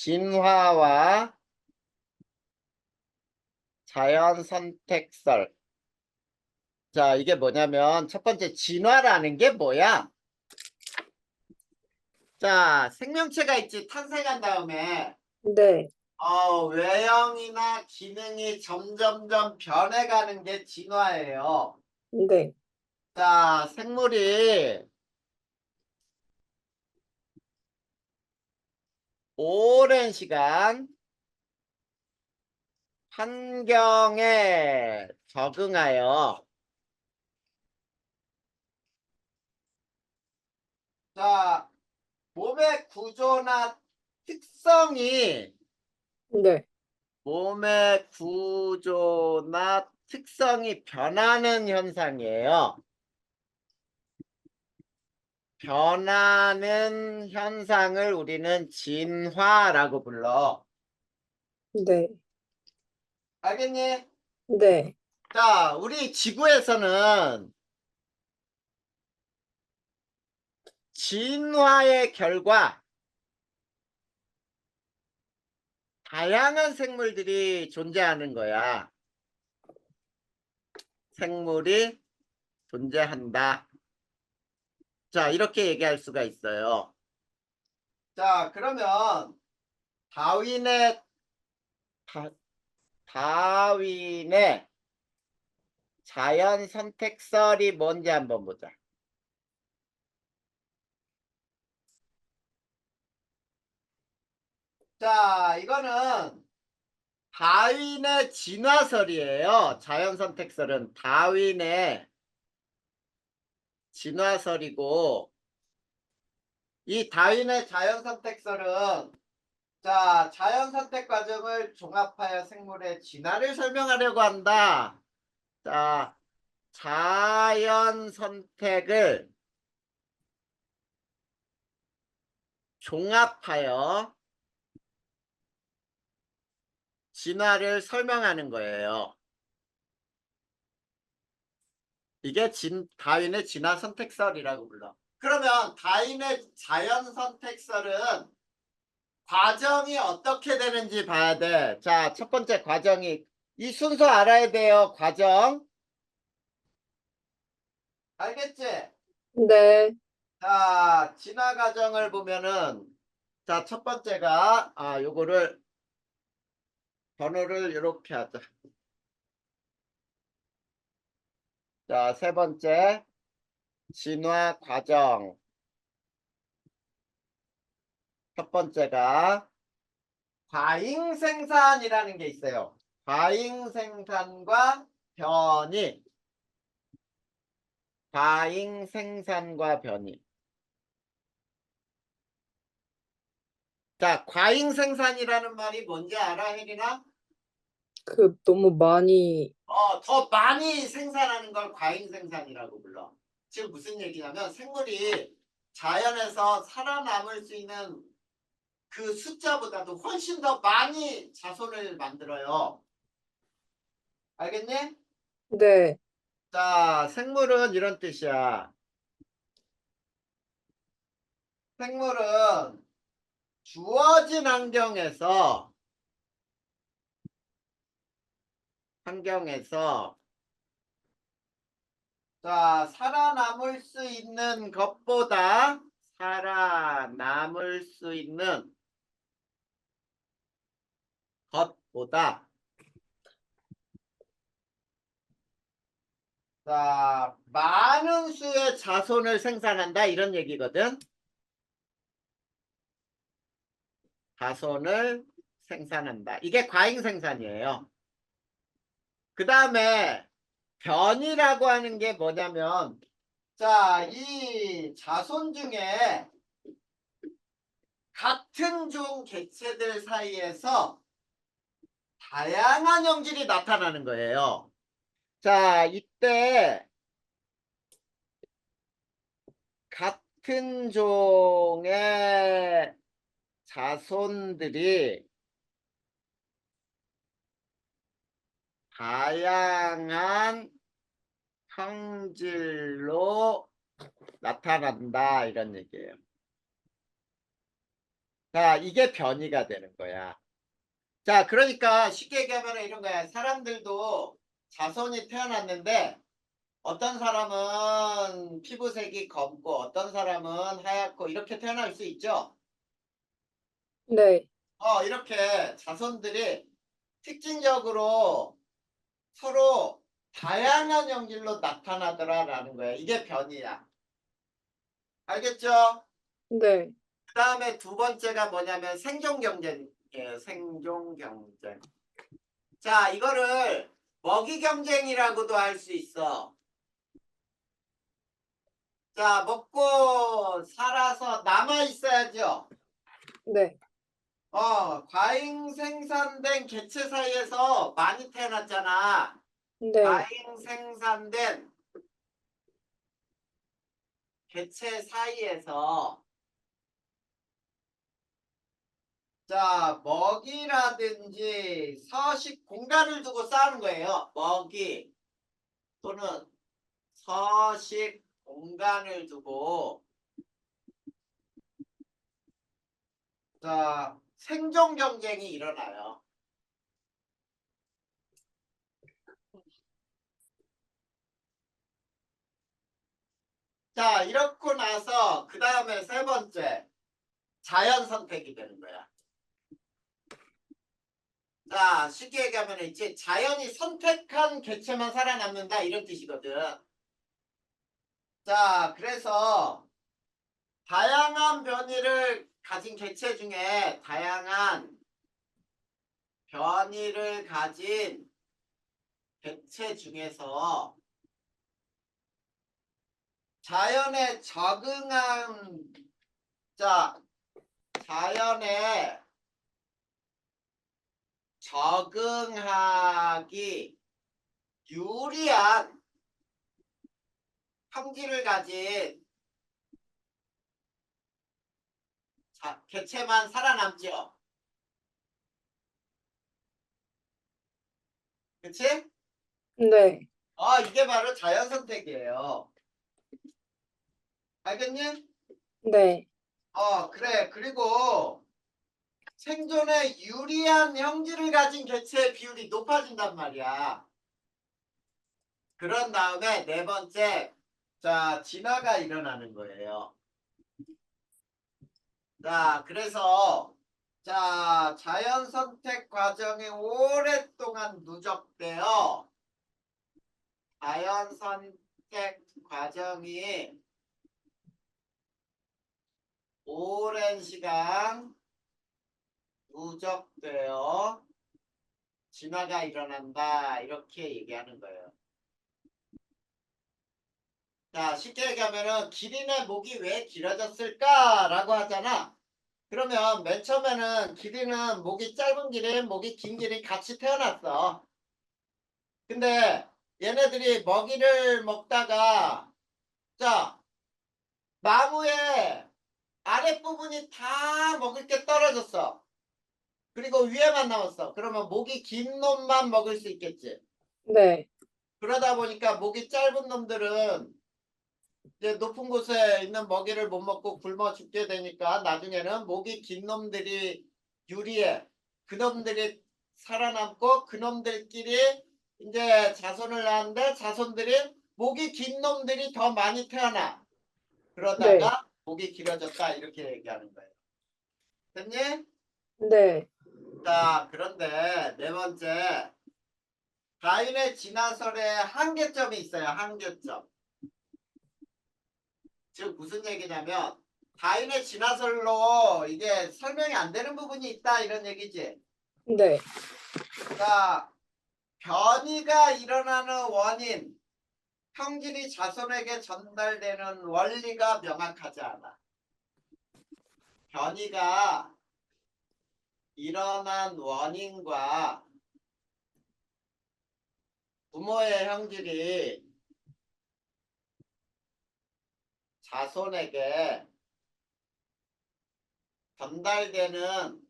진화와 자연 선택설. 자, 이게 뭐냐면 첫 번째 진화라는 게 뭐야? 자, 생명체가 있지. 탄생한 다음에 네, 외형이나 기능이 점점점 변해가는 게 진화예요. 네, 자, 생물이 오랜 시간 환경에 적응하여 자, 몸의 구조나 특성이 네, 몸의 구조나 특성이 변하는 현상이에요. 변하는 현상을 우리는 진화라고 불러. 네, 알겠니? 네, 자, 우리 지구에서는 진화의 결과 다양한 생물들이 존재하는 거야. 생물이 존재한다. 자, 이렇게 얘기할 수가 있어요. 자, 그러면 다윈의 다, 다윈의 자연 선택설이 뭔지 한번 보자. 자, 이거는 다윈의 진화설이에요. 자연 선택설은 다윈의 진화설이고, 이 다윈의 자연 선택설은 자, 자연 선택 과정을 종합하여 생물의 진화를 설명하려고 한다. 자, 자연 선택을 종합하여 진화를 설명하는 거예요. 이게 다윈의 진화 선택설이라고 불러. 그러면 다윈의 자연 선택설은 과정이 어떻게 되는지 봐야 돼. 자, 첫 번째 과정이 이 순서 알아야 돼요. 과정. 알겠지? 네, 자, 진화 과정을 보면은 자, 첫 번째가 요거를 번호를 이렇게 하자. 자, 세 번째 진화 과정. 첫 번째가 과잉 생산이라는 게 있어요. 과잉 생산과 변이. 과잉 생산과 변이. 자, 과잉 생산이라는 말이 뭔지 알아, 혜린아? 너무 많이, 더 많이 생산하는 걸 과잉 생산이라고 불러. 지금 무슨 얘기냐면 생물이 자연에서 살아남을 수 있는 그 숫자보다도 훨씬 더 많이 자손을 만들어요. 알겠니? 네, 자, 생물은 이런 뜻이야. 생물은 주어진 환경에서 자, 살아남을 수 있는 것보다 살아남을 수 있는 것보다 자, 많은 수의 자손을 생산한다 이런 얘기거든. 자손을 생산한다. 이게 과잉 생산이에요. 그 다음에 변이라고 하는 게 뭐냐면 자, 이 자손 중에 같은 종 개체들 사이에서 다양한 형질이 나타나는 거예요. 자, 이때 같은 종의 자손들이 다양한 형질로 나타난다 이런 얘기예요. 자, 이게 변이가 되는 거야. 자, 그러니까 쉽게 얘기하면 이런 거야. 사람들도 자손이 태어났는데 어떤 사람은 피부색이 검고 어떤 사람은 하얗고 이렇게 태어날 수 있죠. 네. 이렇게 자손들이 특징적으로 서로 다양한 형질로 나타나더라라는 거야. 이게 변이야. 알겠죠? 네. 그 다음에 두 번째가 뭐냐면 생존 경쟁이에요. 생존 경쟁. 자, 이거를 먹이 경쟁이라고도 할 수 있어. 자, 먹고 살아서 남아 있어야죠. 네. 과잉 생산된 개체 사이에서 많이 태어났잖아. 네. 과잉 생산된 개체 사이에서 자, 먹이라든지 서식 공간을 두고 싸우는 거예요. 먹이 또는 서식 공간을 두고 자, 생존 경쟁이 일어나요. 자, 이렇고 나서 그 다음에 세 번째 자연 선택이 되는 거야. 자, 쉽게 얘기하면 이제 자연이 선택한 개체만 살아남는다 이런 뜻이거든. 자, 그래서 다양한 변이를 가진 개체 중에 다양한 변이를 가진 개체 중에서 자연에 적응한 자, 자연에 적응하기 유리한 형질을 가진 개체만 살아남죠. 그치? 네. 이게 바로 자연 선택이에요. 알겠니? 네. 그래. 그리고 생존에 유리한 형질을 가진 개체의 비율이 높아진단 말이야. 그런 다음에 네 번째, 자, 진화가 일어나는 거예요. 자, 그래서 자, 자연 선택 과정이 오랫동안 누적되어 자연 선택 과정이 오랜 시간 누적되어 진화가 일어난다. 이렇게 얘기하는 거예요. 자, 쉽게 얘기하면은 기린의 목이 왜 길어졌을까라고 하잖아. 그러면 맨 처음에는 기린은 목이 짧은 기린, 목이 긴 기린 같이 태어났어. 근데 얘네들이 먹이를 먹다가 자, 나무의 아랫부분이 다 먹을 게 떨어졌어. 그리고 위에만 남았어. 그러면 목이 긴 놈만 먹을 수 있겠지. 네. 그러다 보니까 목이 짧은 놈들은 이제 높은 곳에 있는 먹이를 못 먹고 굶어 죽게 되니까 나중에는 목이 긴 놈들이 유리해. 그놈들이 살아남고 그놈들끼리 이제 자손을 낳는데 자손들이 목이 긴 놈들이 더 많이 태어나. 네. 그러다가 목이 길어졌다 이렇게 얘기하는 거예요. 됐니? 네. 자, 그런데 네 번째 다윈의 진화설에 한계점이 있어요. 한계점. 즉 무슨 얘기냐면 다윈의 진화설로 이게 설명이 안 되는 부분이 있다 이런 얘기지. 네. 자, 변이가 일어나는 원인, 형질이 자손에게 전달되는 원리가 명확하지 않아. 변이가 일어난 원인과 부모의 형질이 자손에게 전달되는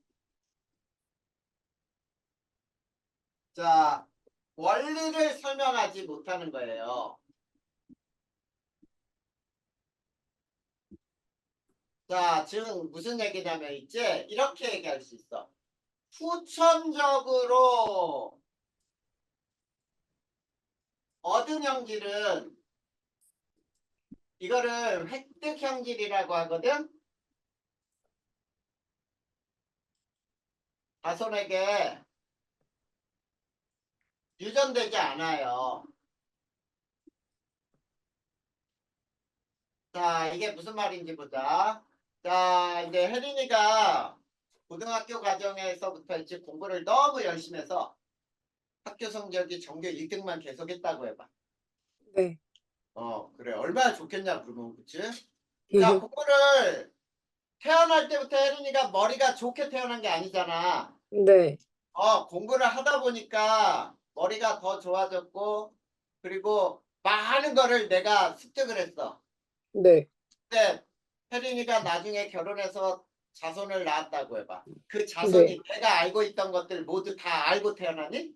자, 원리를 설명하지 못하는 거예요. 자, 지금 무슨 얘기냐면 있지? 이렇게 얘기할 수 있어. 후천적으로 얻은 형질은 이거를 획득 형질이라고 하거든. 자손에게 유전되지 않아요. 자, 이게 무슨 말인지 보자. 자, 이제 혜린이가 고등학교 과정에서부터 이제 공부를 너무 열심히 해서 학교 성적이 전교 1등만 계속했다고 해봐. 네. 그래. 얼마나 좋겠냐, 그러면, 그치? 자, 공부를 태어날 때부터 혜린이가 머리가 좋게 태어난 게 아니잖아. 네. 공부를 하다 보니까 머리가 더 좋아졌고, 그리고 많은 거를 내가 습득을 했어. 네. 근데 혜린이가 나중에 결혼해서 자손을 낳았다고 해봐. 그 네. 자손이 내가 알고 있던 것들 모두 다 알고 태어나니?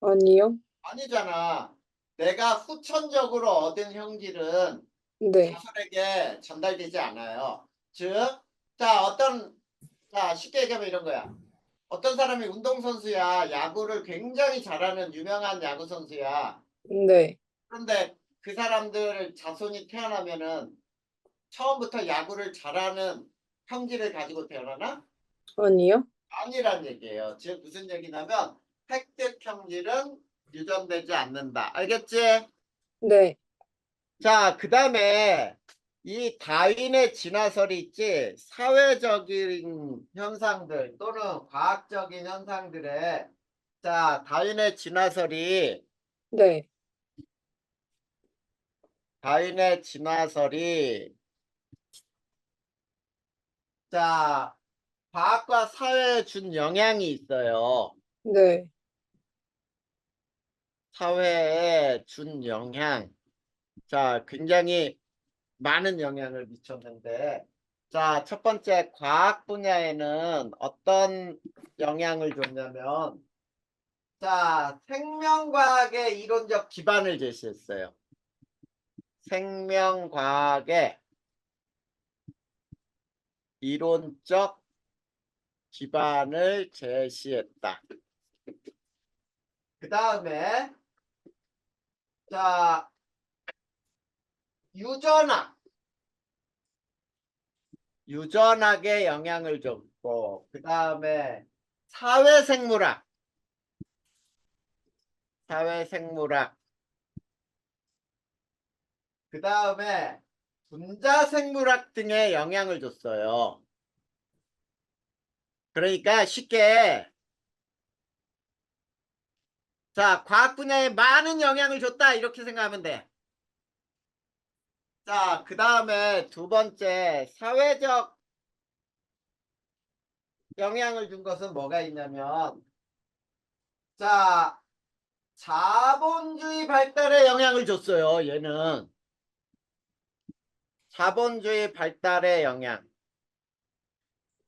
아니요. 아니잖아. 내가 후천적으로 얻은 형질은 네. 자손에게 전달되지 않아요. 즉, 자, 쉽게 얘기하면 이런 거야. 어떤 사람이 운동선수야. 야구를 굉장히 잘하는 유명한 야구선수야. 네. 그런데 그 사람들 자손이 태어나면은 처음부터 야구를 잘하는 형질을 가지고 태어나나? 아니요. 아니란 얘기예요. 즉 무슨 얘기냐면 획득 형질은 유전되지 않는다. 알겠지? 네. 자, 그 다음에 이 다윈의 진화설이 있지. 사회적인 현상들 또는 과학적인 현상들에 자, 네. 다윈의 진화설이 자, 과학과 사회에 준 영향이 있어요. 네. 사회에 준 영향. 자, 굉장히 많은 영향을 미쳤는데, 자, 첫 번째 과학 분야에는 어떤 영향을 줬냐면, 자, 생명과학의 이론적 기반을 제시했어요. 생명과학의 이론적 기반을 제시했다. 그 다음에, 자, 유전학. 유전학에 영향을 줬고, 그 다음에 사회생물학, 사회생물학, 그 다음에 분자생물학 등에 영향을 줬어요. 그러니까 쉽게, 자, 과학 분야에 많은 영향을 줬다, 이렇게 생각하면 돼. 자, 그 다음에 두 번째, 사회적 영향을 준 것은 뭐가 있냐면, 자, 자본주의 발달에 영향을 줬어요, 얘는. 자본주의 발달의 영향.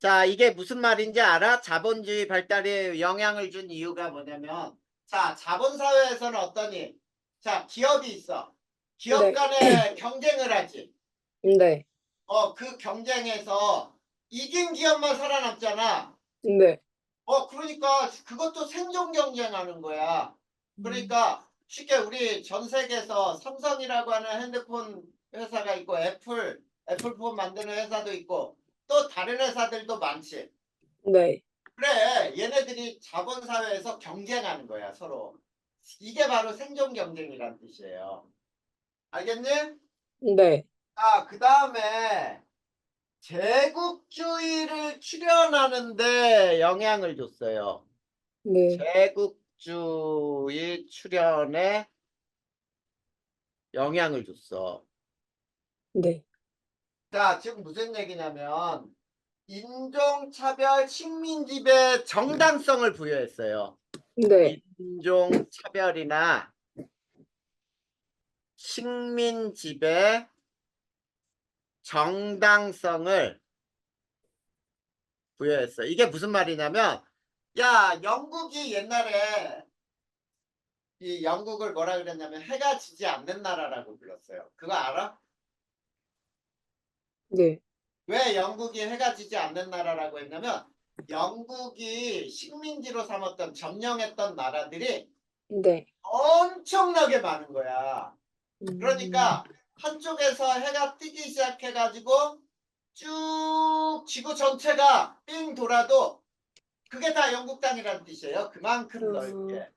자, 이게 무슨 말인지 알아? 자본주의 발달에 영향을 준 이유가 뭐냐면, 자, 자본사회에서는 어떠니? 자, 기업이 있어. 기업 네. 간에 경쟁을 하지. 네. 그 경쟁에서 이긴 기업만 살아남잖아. 네. 그러니까 그것도 생존 경쟁하는 거야. 그러니까 쉽게 우리 전 세계에서 삼성이라고 하는 핸드폰 회사가 있고 애플폰 만드는 회사도 있고 또 다른 회사들도 많지. 네. 그래, 얘네들이 자본사회에서 경쟁하는 거야, 서로. 이게 바로 생존 경쟁이란 뜻이에요. 알겠니? 네. 그 다음에 제국주의를 출현하는데 영향을 줬어요. 네. 제국주의 출현에 영향을 줬어. 네. 자, 지금 무슨 얘기냐면 인종차별 식민지배 정당성을 부여했어요. 네. 인종차별이나 식민지배 정당성을 부여했어요. 이게 무슨 말이냐면 야, 영국이 옛날에 이 영국을 뭐라 그랬냐면 해가 지지 않는 나라라고 불렀어요. 그거 알아? 네. 왜 영국이 해가 지지 않는 나라라고 했냐면 영국이 식민지로 삼았던 점령했던 나라들이 네. 엄청나게 많은 거야. 음, 그러니까 한쪽에서 해가 뜨기 시작해가지고 쭉 지구 전체가 삥 돌아도 그게 다 영국 땅이라는 뜻이에요. 그만큼 어, 넓게.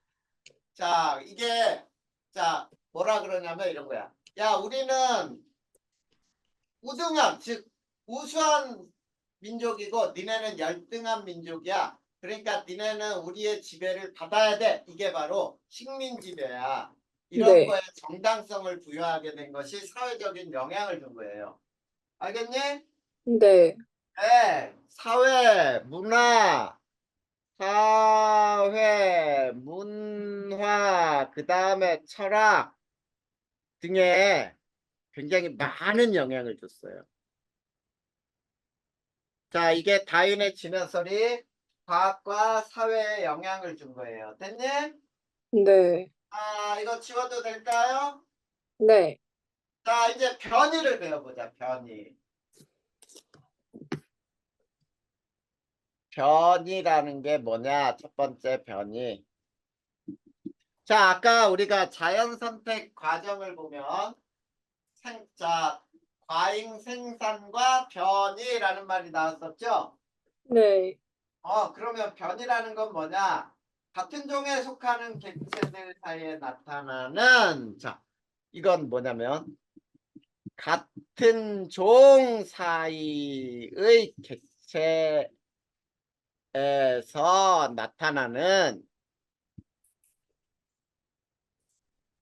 자, 이게 자 뭐라 그러냐면 이런 거야. 야, 우리는 우등한 즉 우수한 민족이고 니네는 열등한 민족이야. 그러니까 니네는 우리의 지배를 받아야 돼. 이게 바로 식민 지배야. 이런 네. 거에 정당성을 부여하게 된 것이 사회적인 영향을 준 거예요. 알겠니? 네. 네. 사회, 문화, 그 다음에 철학 등에 굉장히 많은 영향을 줬어요. 자, 이게 다윈의 진화설이 과학과 사회에 영향을 준 거예요. 됐니? 네. 아, 이거 지워도 될까요? 네. 자, 이제 변이를 배워보자. 변이. 변이라는 게 뭐냐? 첫 번째 변이. 자, 아까 우리가 자연 선택 과정을 보면 자, 과잉 생산과 변이라는 말이 나왔었죠? 네. 그러면 변이라는 건 뭐냐? 같은 종에 속하는 객체들 사이에 나타나는, 자, 이건 뭐냐면, 같은 종 사이의 객체에서 나타나는,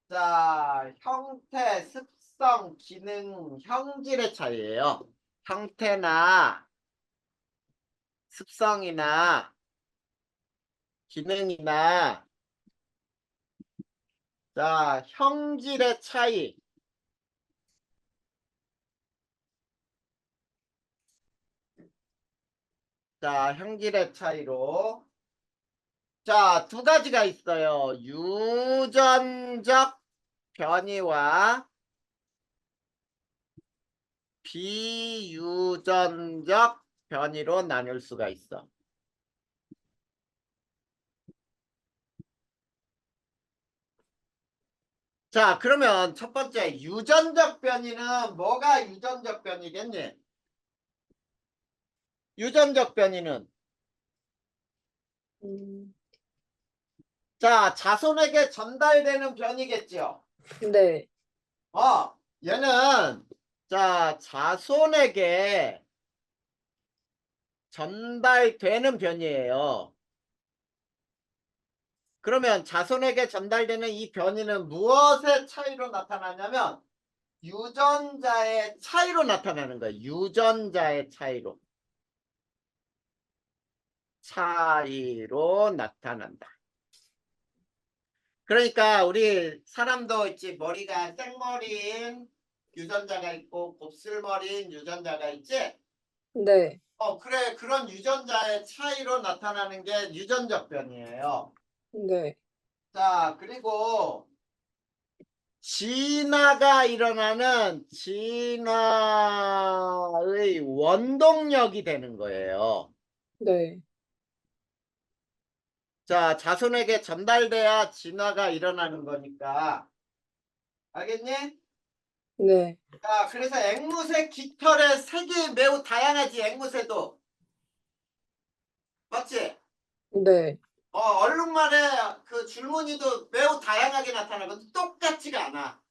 자, 형태, 습성, 기능, 형질의 차이예요. 형태나 습성이나 기능이나, 자, 형질의 차이. 자, 형질의 차이로. 자, 두 가지가 있어요. 유전적 변이와 비유전적 변이로 나눌 수가 있어. 자, 그러면 첫 번째 유전적 변이는 뭐가 유전적 변이겠니? 유전적 변이는 음, 자, 자손에게 전달되는 변이겠죠. 네. 얘는 자, 자손에게 전달되는 변이에요. 그러면 자손에게 전달되는 이 변이는 무엇의 차이로 나타나냐면 유전자의 차이로 나타나는 거예요. 유전자의 차이로 나타난다. 그러니까 우리 사람도 있지, 머리가 생머리인 유전자가 있고 곱슬머리인 유전자가 있지. 네. 그래, 그런 유전자의 차이로 나타나는 게 유전적 변이에요. 네. 자, 그리고 진화가 일어나는 진화의 원동력이 되는 거예요. 네. 자, 자손에게 전달돼야 진화가 일어나는 거니까. 알겠니? 네. 자, 그래서 앵무새 깃털의 색이 매우 다양하지, 앵무새도. 맞지? 네. 얼룩말의 그 줄무늬도 매우 다양하게 나타나거든. 똑같지가 않아.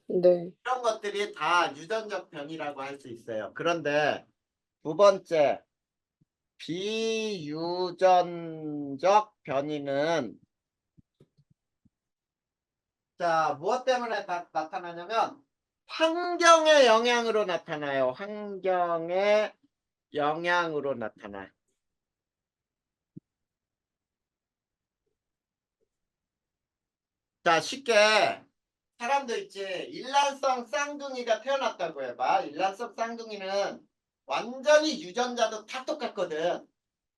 네. 이런 것들이 다 유전적 변이라고 할 수 있어요. 그런데 두 번째, 비유전적 변이는 자, 무엇 때문에 나타나냐면 환경의 영향으로 나타나요. 환경의 영향으로 나타나요. 자, 쉽게 사람도 있지. 일란성 쌍둥이가 태어났다고 해봐. 일란성 쌍둥이는 완전히 유전자도 다 똑같거든.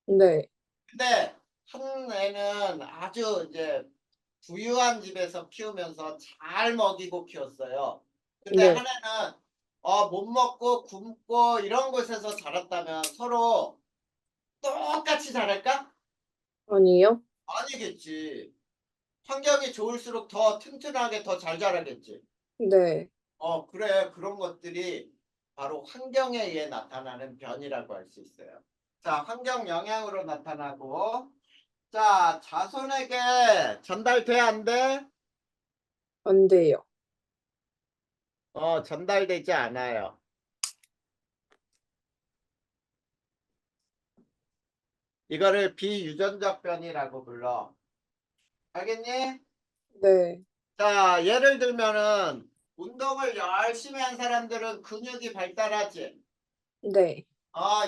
네. 근데 한 애는 아주 이제 부유한 집에서 키우면서 잘 먹이고 키웠어요. 근데 네. 한 애는 못 먹고 굶고 이런 곳에서 자랐다면 서로 똑같이 자랄까? 아니요. 아니겠지. 환경이 좋을수록 더 튼튼하게 더 잘 자라겠지. 네. 그래. 그런 것들이 바로 환경에 의해 나타나는 변이라고 할 수 있어요. 자, 환경 영향으로 나타나고, 자, 자손에게 전달돼 안 돼? 안 돼요. 전달되지 않아요. 이거를 비유전적 변이라고 불러. 알겠니? 네. 자, 예를 들면은 운동을 열심히 한 사람들은 근육이 발달하지. 네.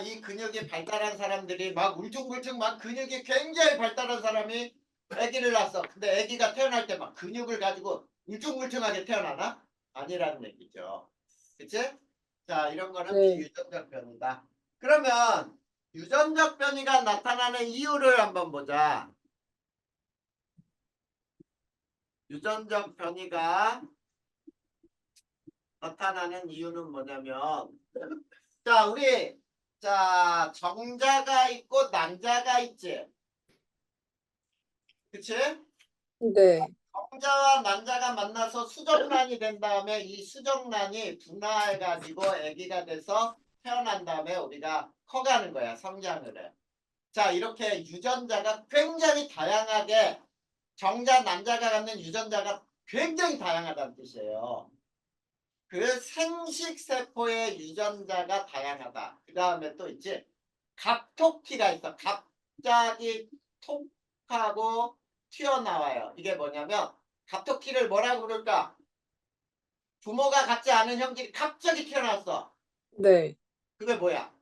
이 근육이 발달한 사람들이 막 울퉁불퉁 막 근육이 굉장히 발달한 사람이 아기를 낳았어. 근데 아기가 태어날 때 막 근육을 가지고 울퉁불퉁하게 태어나나? 아니라는 얘기죠. 그치? 자, 이런 거는 네. 비유전적 변이다. 그러면 유전적 변이가 나타나는 이유를 한번 보자. 유전적 변이가 나타나는 이유는 뭐냐면, 자, 자, 정자가 있고 난자가 있지. 그치? 네. 정자와 난자가 만나서 수정란이 된 다음에 이 수정란이 분화해가지고 아기가 돼서 태어난 다음에 우리가 커가는 거야. 성장을 해. 자, 이렇게 유전자가 굉장히 다양하게 정자, 난자가 갖는 유전자가 굉장히 다양하다는 뜻이에요. 그 생식세포의 유전자가 다양하다. 그 다음에 또 있지. 갑툭튀가 있어. 갑자기 톡 하고 튀어나와요. 이게 뭐냐면 갑툭튀를 뭐라고 부를까? 부모가 갖지 않은 형질이 갑자기 튀어나왔어. 네. 그게 뭐야?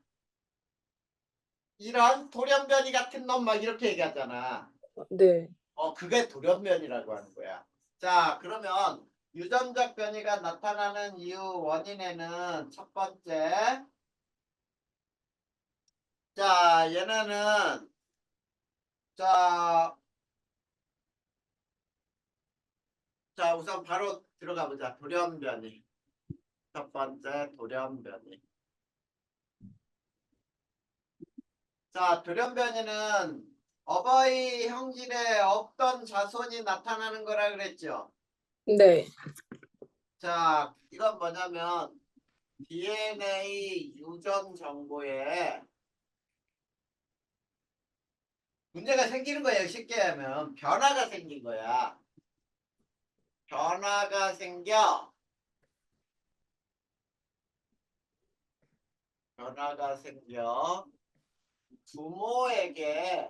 이런 돌연변이 같은 놈 막 이렇게 얘기하잖아. 네. 그게 돌연변이라고 하는 거야. 자, 그러면 유전적 변이가 나타나는 이유 원인에는 첫 번째, 자, 얘네는, 자, 자, 우선 바로 들어가 보자. 돌연변이. 첫 번째, 돌연변이. 자, 돌연변이는 어버이 형질에 없던 자손이 나타나는 거라 그랬죠. 네. 자, 이건 뭐냐면 DNA 유전 정보에 문제가 생기는 거예요. 쉽게 하면 변화가 생긴 거야. 변화가 생겨. 변화가 생겨. 부모에게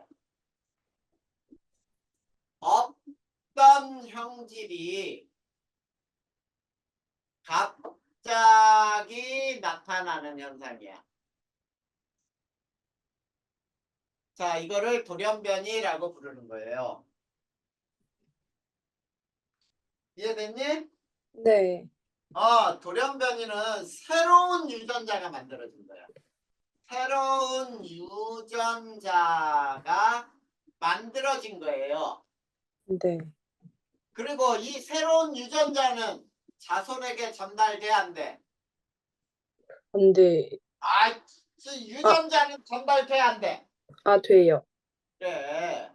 어떤 형질이 갑자기 나타나는 현상이야. 자, 이거를 돌연변이라고 부르는 거예요. 이해됐니? 네. 돌연변이는 새로운 유전자가 만들어진 거야. 새로운 유전자가 만들어진 거예요. 네. 그리고 이 새로운 유전자는 자손에게 전달돼야 안 돼. 안 돼. 아, 유전자는 전달돼야 안 돼. 돼요. 그래.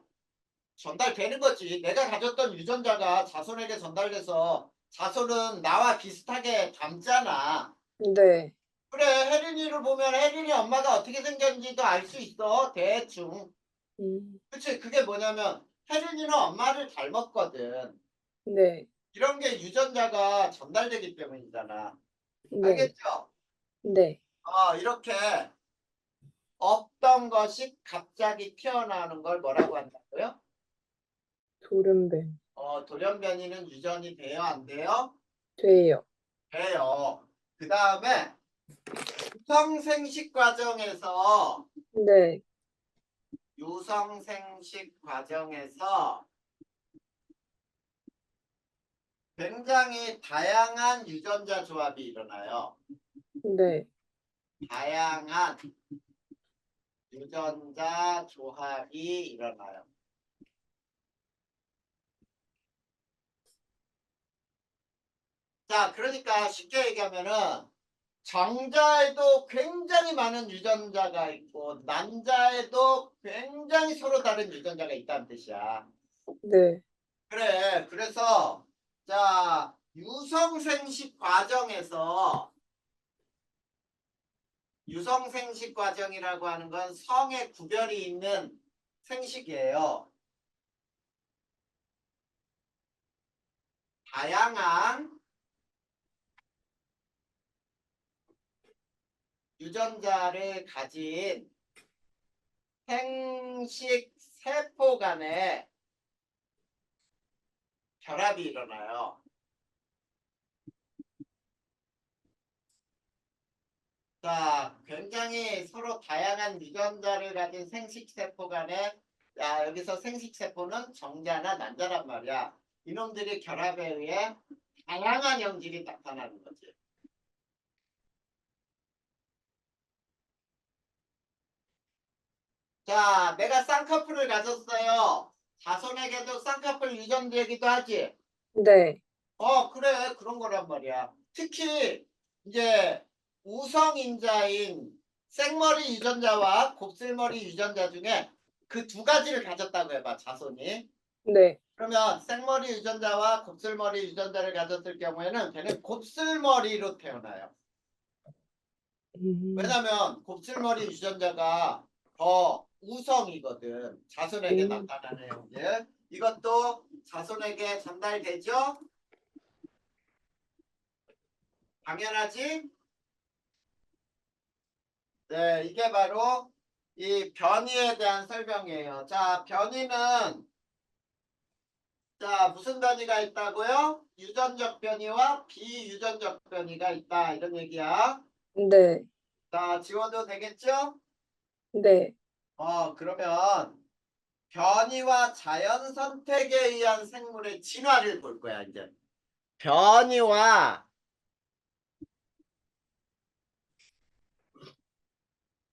전달되는 거지. 내가 가졌던 유전자가 자손에게 전달돼서 자손은 나와 비슷하게 닮잖아. 네. 그래, 혜린이를 보면 혜린이 엄마가 어떻게 생겼는지도 알 수 있어. 대충. 음, 그치? 그게 뭐냐면 혜린이는 엄마를 닮았거든. 네. 이런 게 유전자가 전달되기 때문이잖아. 네. 알겠죠? 네. 이렇게 없던 것이 갑자기 튀어나오는 걸 뭐라고 한다고요? 돌연변. 돌연변이는 유전이 돼요? 안 돼요? 돼요. 돼요. 그 다음에 유성생식 과정에서 네. 유성생식 과정에서 굉장히 다양한 유전자 조합이 일어나요. 네. 다양한 유전자 조합이 일어나요. 자, 그러니까 쉽게 얘기하면은 정자에도 굉장히 많은 유전자가 있고 남자에도 굉장히 서로 다른 유전자가 있다는 뜻이야. 네. 그래. 그래서 자, 유성생식 과정에서 유성생식 과정이라고 하는 건 성의 구별이 있는 생식이에요. 다양한 유전자를 가진 생식 세포 간의 결합이 일어나요. 자, 굉장히 서로 다양한 유전자를 가진 생식세포 간에, 야, 여기서 생식세포는 정자나 난자란 말이야. 이놈들이 결합에 의해 다양한 형질이 나타나는 거지. 자, 내가 쌍꺼풀을 가졌어요. 자손에게도 쌍꺼풀 유전되기도 하지. 네. 그래. 그런 거란 말이야. 특히 이제 우성인자인 생머리 유전자와 곱슬머리 유전자 중에 그 두 가지를 가졌다고 해봐, 자손이. 네. 그러면 생머리 유전자와 곱슬머리 유전자를 가졌을 경우에는 걔는 곱슬머리로 태어나요. 음. 왜냐면 곱슬머리 유전자가 더 우성이거든. 자손에게 음. 나타나는 형질. 이것도 자손에게 전달되죠? 당연하지? 네, 이게 바로 이 변이에 대한 설명이에요. 자, 변이는 자, 무슨 변이가 있다고요? 유전적 변이와 비유전적 변이가 있다. 이런 얘기야. 네. 자, 지워도 되겠죠? 네. 그러면 변이와 자연 선택에 의한 생물의 진화를 볼 거야, 이제. 변이와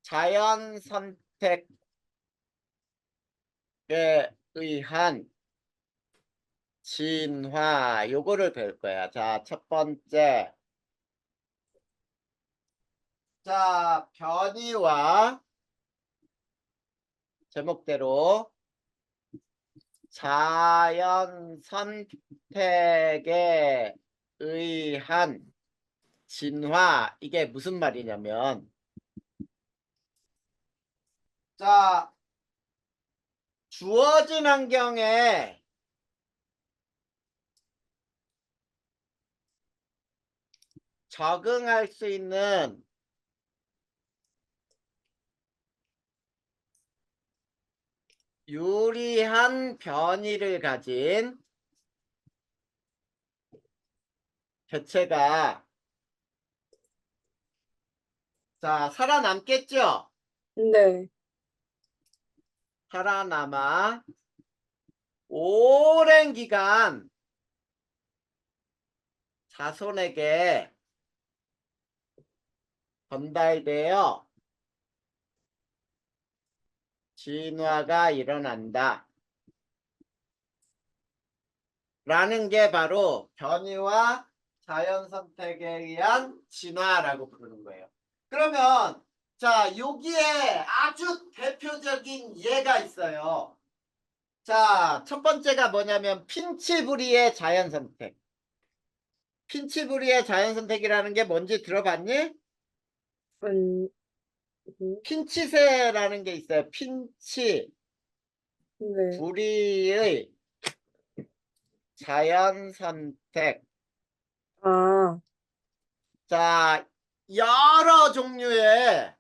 자연 선택에 의한 진화, 요거를 배울 거야. 자, 첫 번째. 자, 변이와 제목대로 자연 선택에 의한 진화. 이게 무슨 말이냐면, 자, 주어진 환경에 적응할 수 있는 유리한 변이를 가진 개체가 자, 살아남겠죠? 네. 살아남아 오랜 기간 자손에게 전달되어 진화가 일어난다. 라는 게 바로 변이와 자연 선택에 의한 진화라고 부르는 거예요. 그러면 자, 여기에 아주 대표적인 예가 있어요. 자, 첫 번째가 뭐냐면 핀치부리의 자연 선택. 핀치부리의 자연 선택이라는 게 뭔지 들어봤니? 음. 핀치새라는 게 있어요. 네. 핀치부리의 자연 선택. 아. 자, 여러 종류의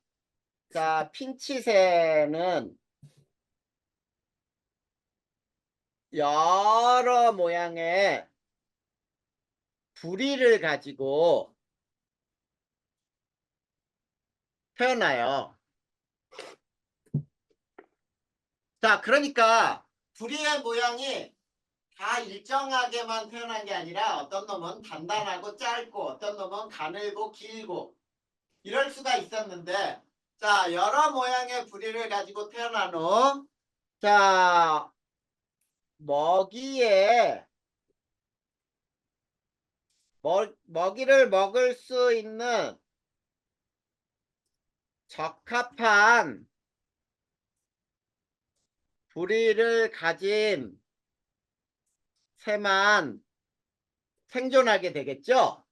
자, 핀치새는 여러 모양의 부리를 가지고 태어나요. 자, 그러니까 부리의 모양이 다 일정하게만 태어난 게 아니라 어떤 놈은 단단하고 짧고 어떤 놈은 가늘고 길고 이럴 수가 있었는데 자, 여러 모양의 부리를 가지고 태어난 후 자, 먹이에 먹이를 먹을 수 있는 적합한 부리를 가진 새만 생존하게 되겠죠?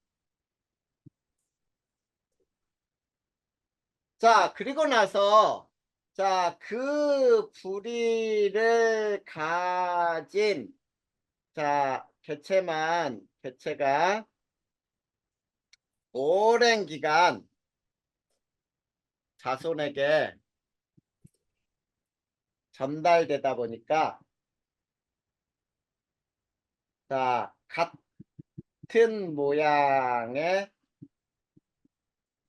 자, 그리고 나서 자, 그 부리를 가진 개체가 오랜 기간 자손에게 전달되다 보니까 자, 같은 모양의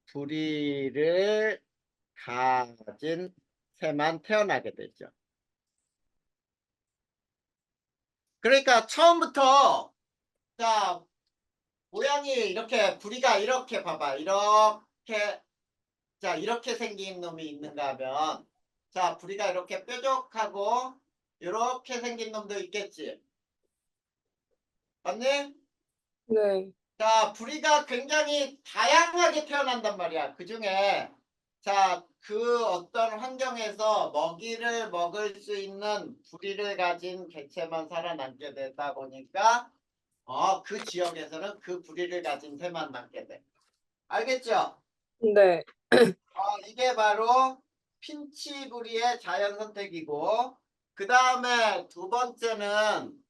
부리를 가진 새만 태어나게 되죠. 그러니까 처음부터 자, 모양이 이렇게 부리가 이렇게 봐봐. 이렇게 자, 이렇게 생긴 놈이 있는가 하면 자, 부리가 이렇게 뾰족하고 이렇게 생긴 놈도 있겠지. 맞니? 네. 자, 부리가 굉장히 다양하게 태어난단 말이야. 그중에 자, 그 어떤 환경에서 먹이를 먹을 수 있는 부리를 가진 개체만 살아남게 되다 보니까 그 지역에서는 그 부리를 가진 새만 남게 돼. 알겠죠? 네. 이게 바로 핀치부리의 자연 선택이고 그 다음에 두 번째는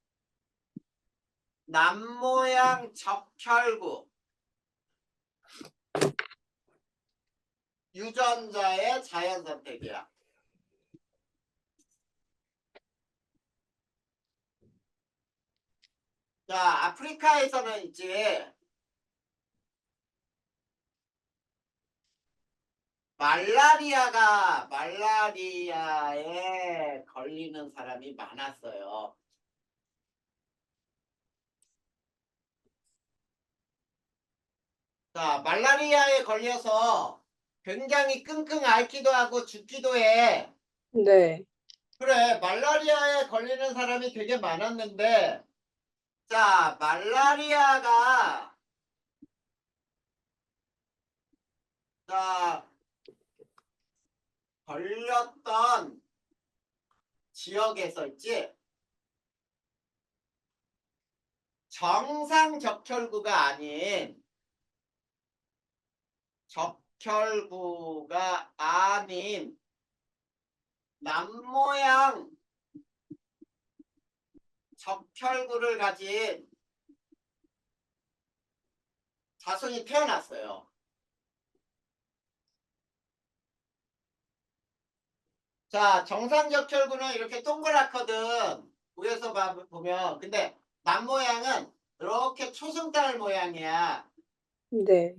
남모양 적혈구 유전자의 자연 선택이야. 자, 아프리카에서는 이제 말라리아에 걸리는 사람이 많았어요. 자, 말라리아에 걸려서 굉장히 끙끙 앓기도 하고 죽기도 해. 네. 그래, 말라리아에 걸리는 사람이 되게 많았는데, 자, 말라리아가, 자, 걸렸던 지역에서 있지, 정상 적혈구가 아닌, 적혈구가 아닌, 남모양 적혈구를 가진 자손이 태어났어요. 자, 정상적혈구는 이렇게 동그랗거든. 위에서 보면. 근데 남모양은 이렇게 초승달 모양이야. 네.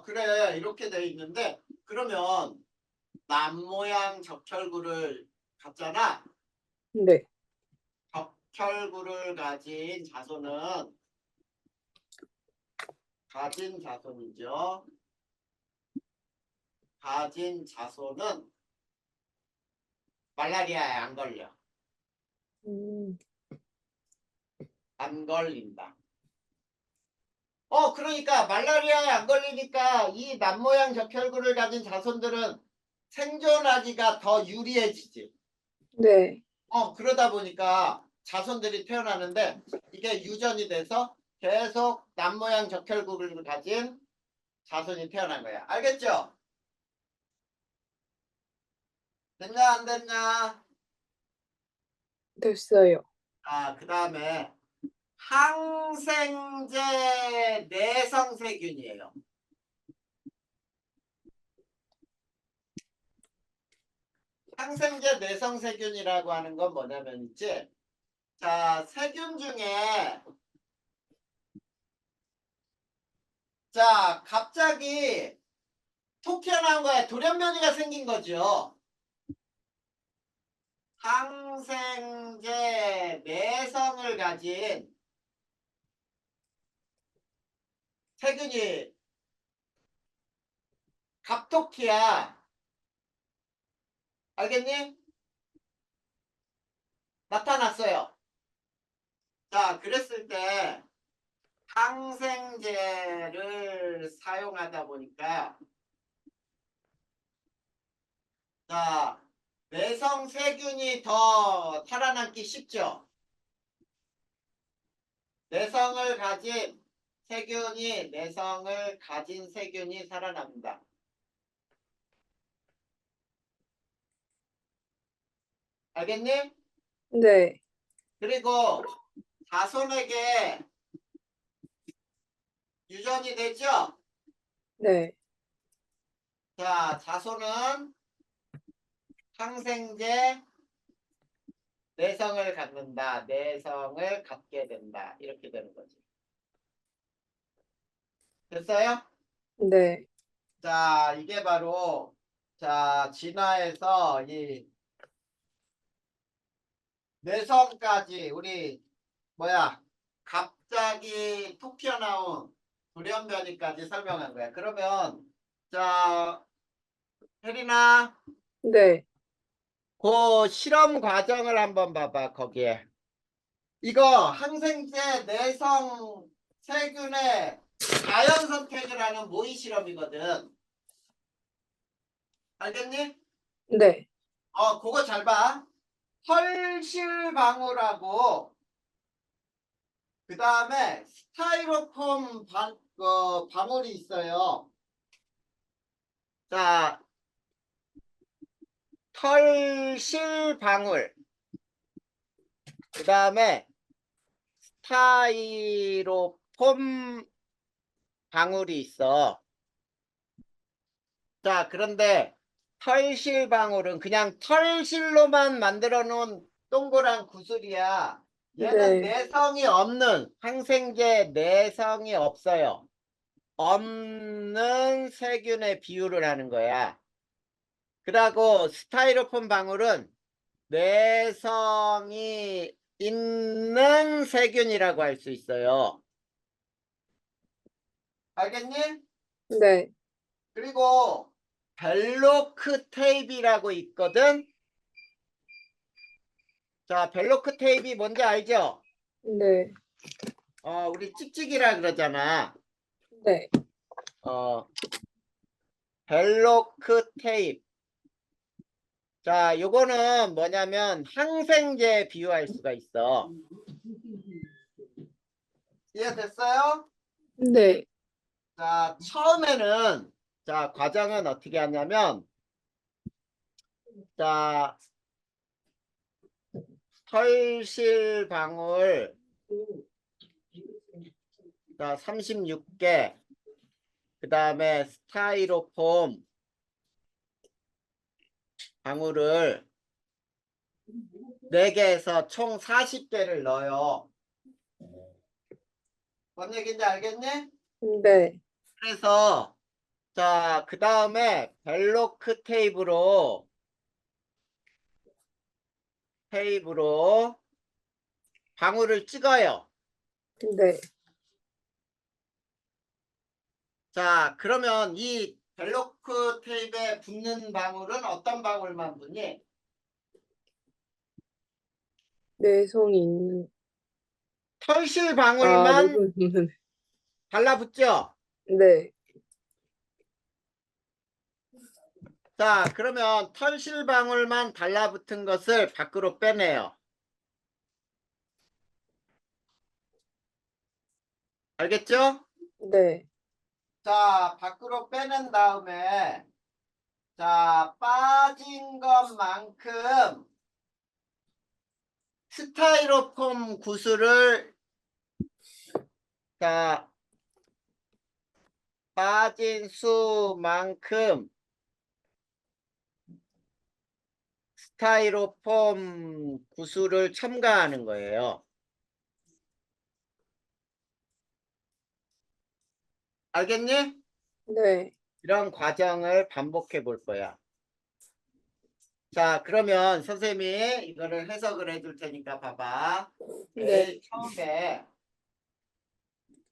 그래. 이렇게 돼 있는데, 그러면 남모양 적혈구를 갖잖아. 네. 적혈구를 가진 자손이죠. 가진 자손은 말라리아에 안 걸려. 음. 안 걸린다. 그러니까 말라리아에 안 걸리니까 이 남모양 적혈구를 가진 자손들은 생존하기가 더 유리해지지. 네. 그러다 보니까 자손들이 태어나는데 이게 유전이 돼서 계속 남모양 적혈구를 가진 자손이 태어난 거야. 알겠죠? 됐냐 안 됐냐? 됐어요. 그 다음에 항생제 내성세균이에요. 항생제 내성세균이라고 하는 건 뭐냐면 있지. 자, 세균 중에 자, 갑자기 톡 튀어나온 거야. 돌연변이가 생긴 거죠. 항생제 내성을 가진 세균이 갑툭튀야. 알겠니? 나타났어요. 자, 그랬을 때 항생제를 사용하다 보니까 자, 내성 세균이 더 살아남기 쉽죠? 내성을 가진 세균이 살아납니다. 알겠니? 네. 그리고 자손에게 유전이 되죠? 네. 자, 자손은 항생제 내성을 갖는다. 내성을 갖게 된다. 이렇게 되는 거지. 됐어요? 네. 자, 이게 바로 자, 진화에서 이 내성까지 우리 갑자기 툭 튀어나온 돌연변이까지 설명한 거야. 그러면 자, 혜린아, 네. 그 실험 과정을 한번 봐봐. 거기에 이거 항생제 내성 세균의 자연 선택을 하는 모의 실험이거든. 알겠니? 네. 그거 잘 봐. 털실방울하고 그 다음에 스타이로폼 방울이 있어요. 자, 털실방울 그 다음에 스타이로폼 방울이 있어. 자, 그런데 털실방울은 그냥 털실로만 만들어 놓은 동그란 구슬이야. 얘는 네. 내성이 없는 항생제 내성이 없어요. 없는 세균의 비율을 하는 거야. 그리고 스타이로폼 방울은 내성이 있는 세균이라고 할 수 있어요. 알겠니? 네. 그리고 벨로크 테이프라고 있거든. 자, 벨로크 테이프 뭔지 알죠? 네. 우리 찍찍이라 그러잖아. 네. 벨로크 테이프. 자, 요거는 뭐냐면 항생제에 비유할 수가 있어. 이해됐어요? 네. 자, 처음에는 자, 과정은 어떻게 하냐면 자, 털실 방울 자, 36개 그 다음에 스타이로폼 방울을 4개에서 총 40개를 넣어요. 뭔 얘기인지 알겠니? 네. 그래서 자, 그 다음에 벨로크 테이프로 방울을 찍어요. 네. 자, 그러면 이 벨로크 테이프에 붙는 방울은 어떤 방울만 붙니? 내성이 있는, 털실 아, 방울만 내성 있는, 달라붙죠? 네. 자, 그러면 털실 방울만 달라붙은 것을 밖으로 빼내요. 알겠죠? 네. 자, 밖으로 빼낸 다음에 자, 빠진 것만큼 스타이로폼 구슬을 자, 빠진 수만큼 스타이로폼 구슬을 첨가하는 거예요. 알겠니? 네. 이런 과정을 반복해 볼 거야. 자, 그러면 선생님이 이거를 해석을 해줄 테니까 봐봐. 네.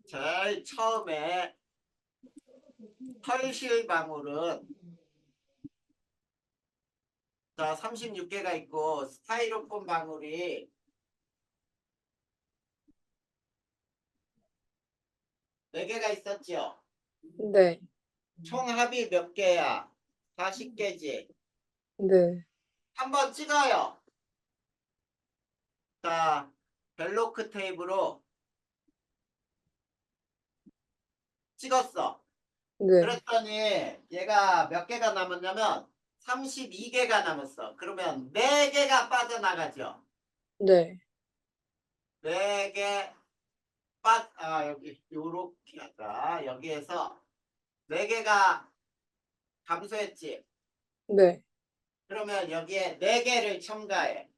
제일 처음에 털실 방울은 자, 36개가 있고 스타이로폼 방울이 4개가 있었죠. 네. 총 합이 몇 개야? 40개지. 네. 한번 찍어요. 자, 벨로크 테이프로 찍었어. 네. 그랬더니 얘가 몇 개가 남았냐면 32개가 남았어. 그러면 4개가 빠져나가죠. 네. 4개 여기 요렇게 하자. 여기에서 4개가 감소했지. 네. 그러면 여기에 4개를 첨가해.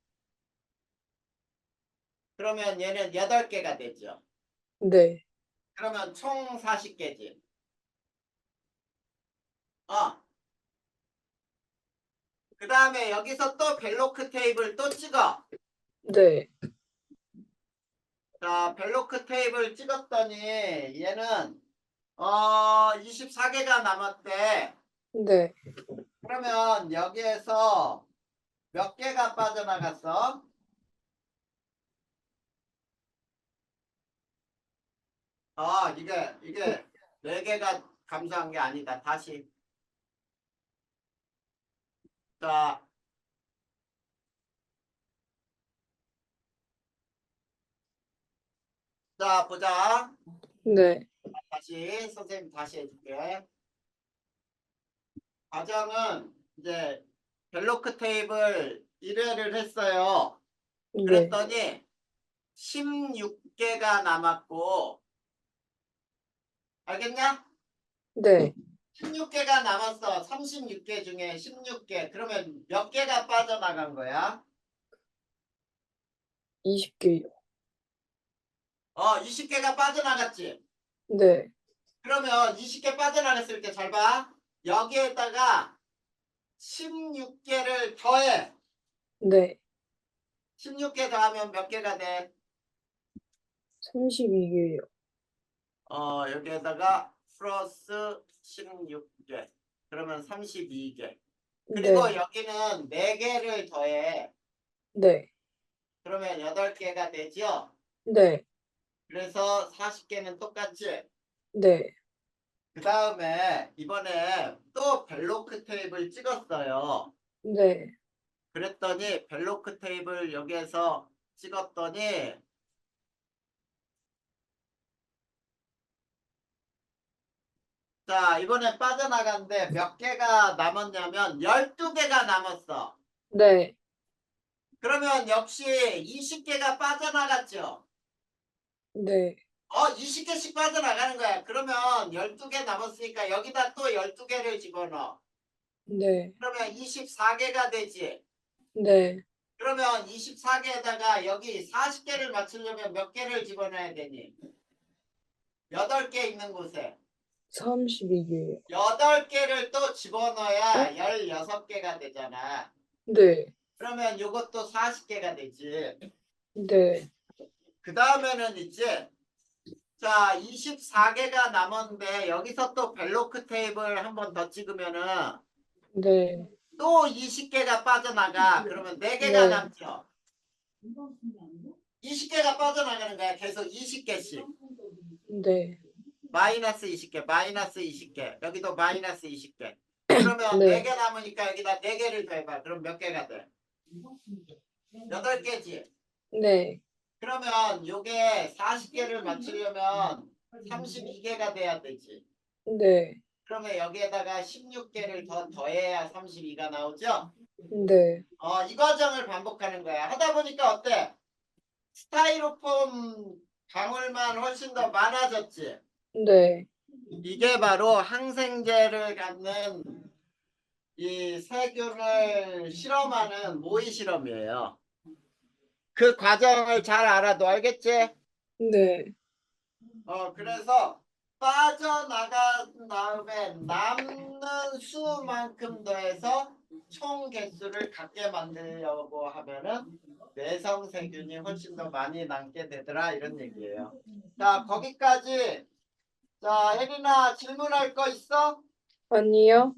그러면 얘는 8개가 되죠. 네. 그러면 총 40개지. 어. 그 다음에 여기서 또 벨로크 테이블 또 찍어. 네. 자, 벨로크 테이블 찍었더니 얘는 24개가 남았대. 네. 그러면 여기에서 몇 개가 빠져나갔어? 이게 4개가 감소한 게 아니다. 다시. 자, 자, 보자. 네. 다시 선생님 다시 해줄게. 과정은 이제 벨로크 테이블 1회를 했어요. 네. 그랬더니 16개가 남았고, 알겠냐? 네. 16개가 남았어. 36개 중에 16개. 그러면 몇 개가 빠져나간 거야? 20개요. 20개가 빠져나갔지. 네. 그러면 20개 빠져나갔을 때 잘 봐. 여기에다가 16개를 더해. 네. 16개 더하면 몇 개가 돼? 32개요. 여기에다가 플러스 16개. 그러면 32개. 그리고 네. 여기는 4개를 더해. 네. 그러면 8개가 되죠? 네. 그래서 40개는 똑같지? 네. 그 다음에 이번에 또 벨로크 테이블 찍었어요. 네. 그랬더니 벨로크 테이블 여기에서 찍었더니 자, 이번에 빠져나갔는데 몇 개가 남았냐면 12개가 남았어. 네. 그러면 역시 20개가 빠져나갔죠. 네. 20개씩 빠져나가는 거야. 그러면 12개 남았으니까 여기다 또 12개를 집어넣어. 네. 그러면 24개가 되지. 네. 그러면 24개에다가 여기 40개를 맞추려면 몇 개를 집어넣어야 되니? 8개 있는 곳에 32개요. 8개를 또 집어넣어야 16개가 되잖아. 네. 그러면 이것도 40개가 되지. 네. 그 다음에는 이제 자 24개가 남았는데 여기서 또 벨로크 테이블 한 번 더 찍으면은 네. 또 20개가 빠져나가. 그러면 4개가 네. 남죠. 20개가 빠져나가는 거야. 계속 20개씩. 네. 마이너스 20개, 마이너스 20개. 여기도 마이너스 20개. 그러면 네. 4개 남으니까 여기다 4개를 더해봐. 그럼 몇 개가 돼? 8개지. 네. 그러면 요게 40개를 맞추려면 32개가 돼야 되지. 네. 그러면 여기에다가 16개를 더 더해야 32가 나오죠? 네. 이 과정을 반복하는 거야. 하다 보니까 어때? 스타이로폼 방울만 훨씬 더 많아졌지? 네. 이게 바로 항생제를 갖는 이 세균을 실험하는 모의 실험이에요. 그 과정을 잘 알아도 알겠지? 네. 그래서 빠져나간 다음에 남는 수만큼 더해서 총 개수를 같게 만들려고 하면은 내성 세균이 훨씬 더 많이 남게 되더라 이런 얘기예요. 자, 거기까지. 자, 혜린아 질문할 거 있어? 아니요.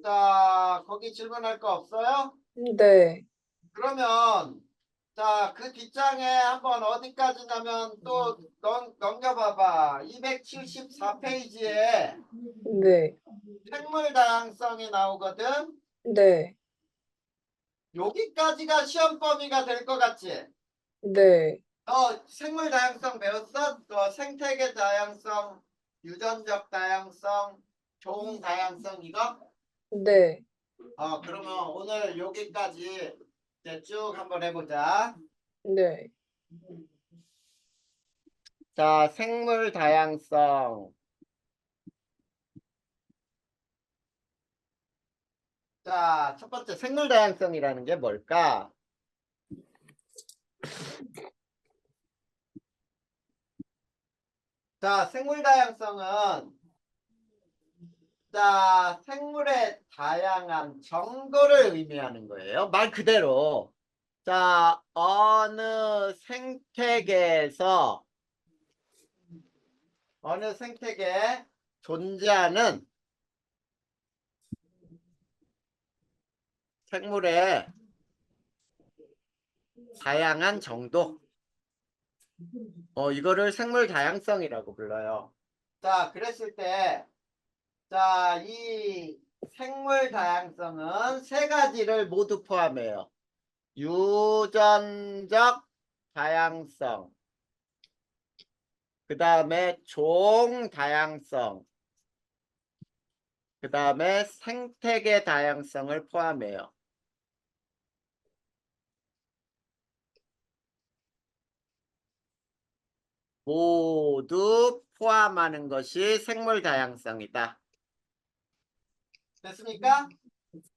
자, 거기 질문할 거 없어요? 네. 그러면 자, 그 뒷장에 한번 어디까지냐면 또 넘겨봐봐. 274페이지에 네. 생물 다양성이 나오거든. 네. 여기까지가 시험 범위가 될 것 같지? 네. 생물 다양성 배웠어? 또 생태계 다양성, 유전적 다양성, 종 다양성 이거? 네. 그러면 오늘 여기까지 이제 쭉 한번 해보자. 네. 자, 생물 다양성. 자, 첫 번째 생물 다양성이라는 게 뭘까? 자, 생물 다양성은 자, 생물의 다양한 정도를 의미하는 거예요. 말 그대로. 자, 어느 생태계에 존재하는 생물의 다양한 정도. 이거를 생물 다양성이라고 불러요. 자, 그랬을 때, 자, 이 생물 다양성은 세 가지를 모두 포함해요. 유전적 다양성, 그 다음에 종 다양성, 그 다음에 생태계 다양성을 포함해요. 모두 포함하는 것이 생물 다양성이다. 됐습니까?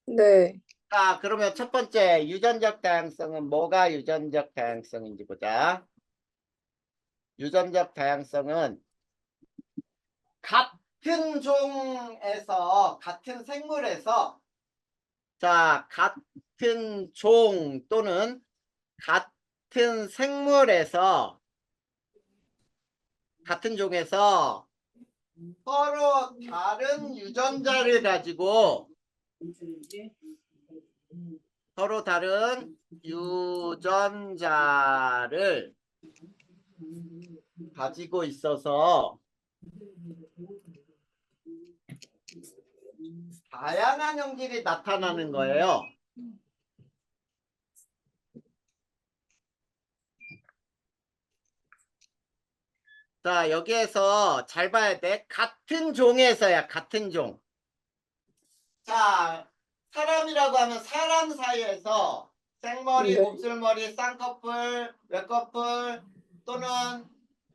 네. 자, 그러면 첫 번째 유전적 다양성은 뭐가 유전적 다양성인지 보자. 유전적 다양성은 같은 종에서 같은 생물에서 자, 같은 종 또는 같은 생물에서 같은 종에서 서로 다른 유전자를 가지고 서로 다른 유전자를 가지고 있어서 다양한 형질이 나타나는 거예요. 자, 여기에서 잘 봐야 돼. 같은 종에서야, 같은 종. 자, 사람이라고 하면 사람 사이에서 생머리, 네. 곱슬머리, 쌍꺼풀, 외꺼풀 또는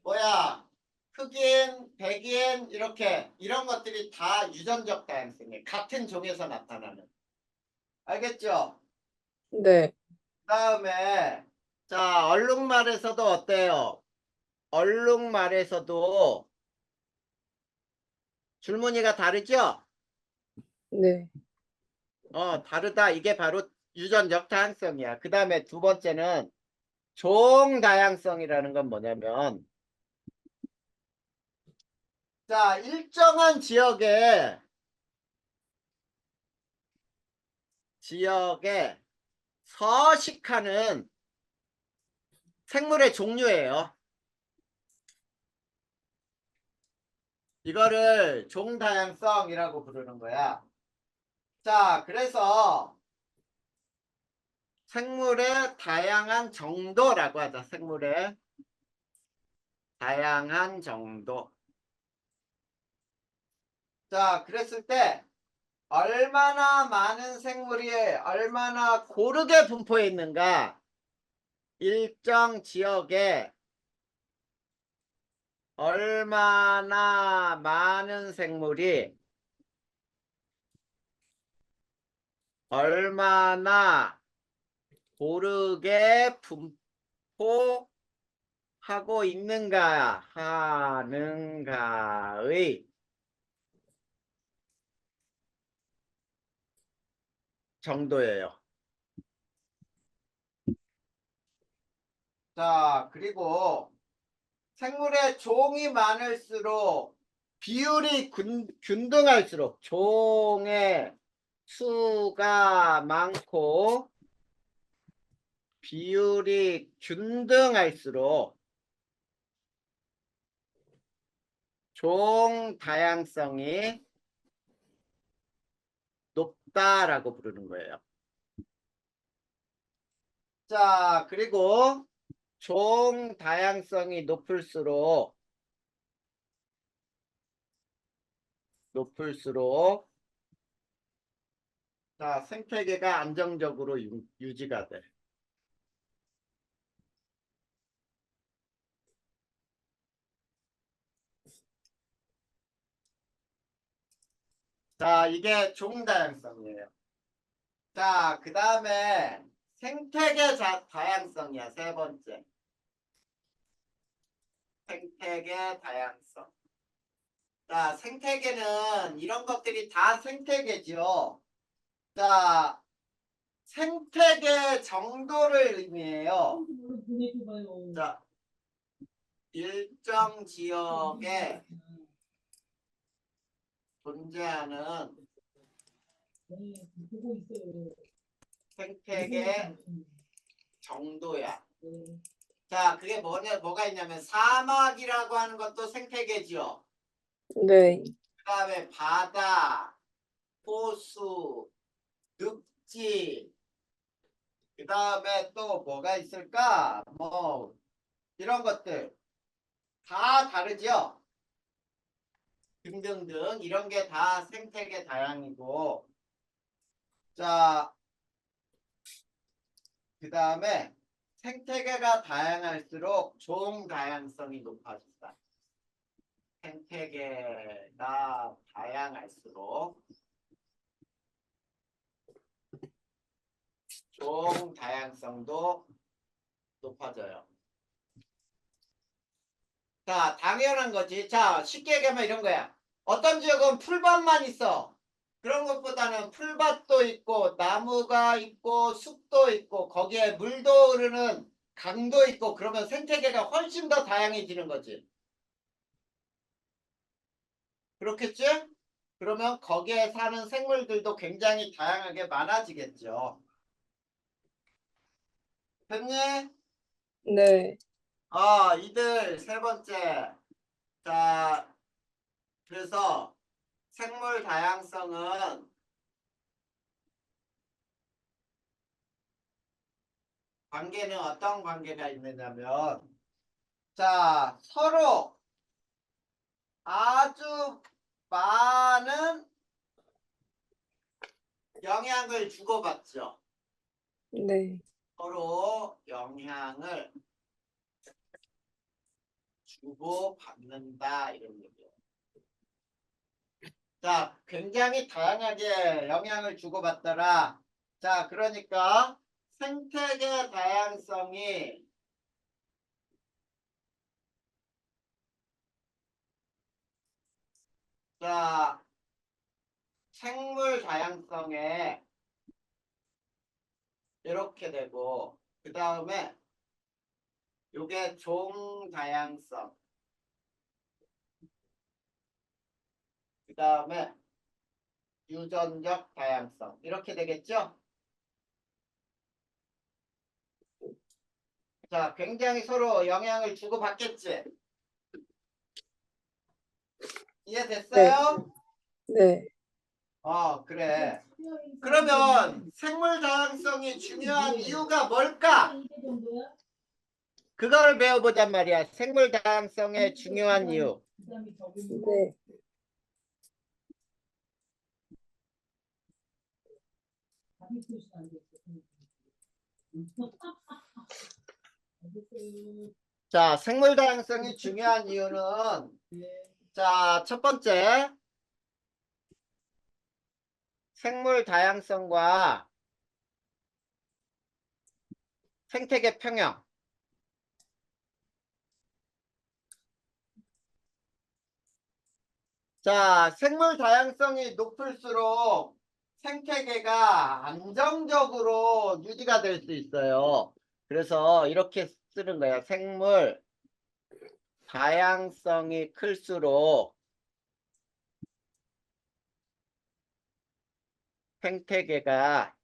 뭐야, 흑인, 백인 이렇게 이런 것들이 다 유전적 다양성이에요. 같은 종에서 나타나는. 알겠죠? 네. 그다음에 자, 얼룩말에서도 어때요? 얼룩말에서도 줄무늬가 다르죠? 네. 다르다. 이게 바로 유전적 다양성이야. 그 다음에 두 번째는 종 다양성이라는 건 뭐냐면, 자, 일정한 지역에 서식하는 생물의 종류예요. 이거를 종 다양성이라고 부르는 거야. 자, 그래서 생물의 다양한 정도라고 하자. 생물의 다양한 정도. 자, 그랬을 때 얼마나 많은 생물이 얼마나 고르게 분포해 있는가? 일정 지역에 얼마나 많은 생물이 얼마나 고르게 분포하고 있는가 하는가의 정도예요. 자, 그리고 생물의 종이 많을수록 비율이 균등할수록 종의 수가 많고 비율이 균등할수록 종 다양성이 높다라고 부르는 거예요. 자, 그리고 종 다양성이 높을수록 자, 생태계가 안정적으로 유지가 돼. 자, 이게 종 다양성이에요. 자, 그 다음에 생태계 다양성이야, 세 번째. 생태계 다양성. 자, 생태계는 이런 것들이 다 생태계죠. 자, 생태계 정도를 의미해요. 자, 일정 지역에 존재하는 생태계 정도야. 자, 그게 뭐가 있냐면 사막이라고 하는 것도 생태계지요. 네. 그 다음에 바다, 호수, 늪지, 그 다음에 또 뭐가 있을까? 뭐 이런 것들 다 다르죠? 등등등 이런 게 다 생태계 다양이고 자, 그 다음에 생태계가 다양할수록 종 다양성이 높아진다. 생태계가 다양할수록 종 다양성도 높아져요. 자, 당연한 거지. 자, 쉽게 얘기하면 이런 거야. 어떤 지역은 풀밭만 있어. 그런 것보다는 풀밭도 있고 나무가 있고 숲도 있고 거기에 물도 흐르는 강도 있고 그러면 생태계가 훨씬 더 다양해지는 거지. 그렇겠지? 그러면 거기에 사는 생물들도 굉장히 다양하게 많아지겠죠. 됐니? 네. 이들 세 번째. 자, 그래서 생물 다양성은 관계는 어떤 관계가 있느냐면 자, 서로 아주 많은 영향을 주고받죠. 네. 서로 영향을 주고받는다 이런 얘기예요. 자, 굉장히 다양하게 영향을 주고받더라. 자, 그러니까 생태계 다양성이 자, 생물 다양성에 이렇게 되고 그 다음에 요게 종 다양성 그 다음에 유전적 다양성 이렇게 되겠죠? 자, 굉장히 서로 영향을 주고받겠지? 네. 이해됐어요? 네. 그래. 그러면 생물 다양성이 중요한 이유가 뭘까? 그걸 배워보잔 말이야. 생물 다양성의 중요한 이유. 네. 자, 생물 다양성이 중요한 이유는 자, 첫 번째 생물 다양성과 생태계 평형. 자, 생물 다양성이 높을수록 생태계가 안정적으로 유지가 될 수 있어요. 그래서 이렇게 쓰는 거야. 생물 다양성이 클수록 생태계가